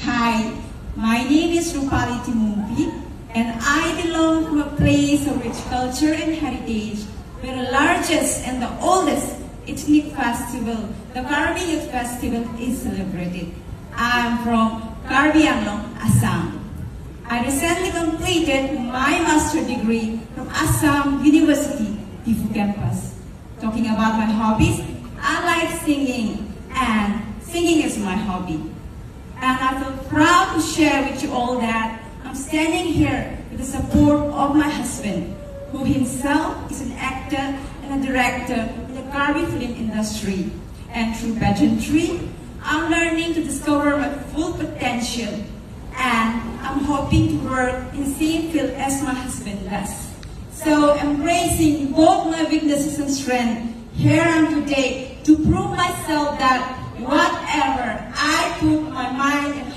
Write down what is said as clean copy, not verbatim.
Hi, my name is Rupali Timungpi, and I belong to a place of rich culture and heritage, where the largest and the oldest ethnic festival, the Karbi Youth Festival, is celebrated. I am from Karbi Anglong, Assam. I recently completed my master's degree from Assam University, Tifu campus. Talking about my hobbies, I like singing, and singing is my hobby. And I feel proud to share with you all that I'm standing here with the support of my husband, who himself is an actor and a director in the Karbi film industry. And through pageantry, I'm learning to discover my full potential, and I'm hoping to work in the same field as my husband does. So embracing both my weaknesses and strengths, here I am today to prove myself that whatever I put my mind and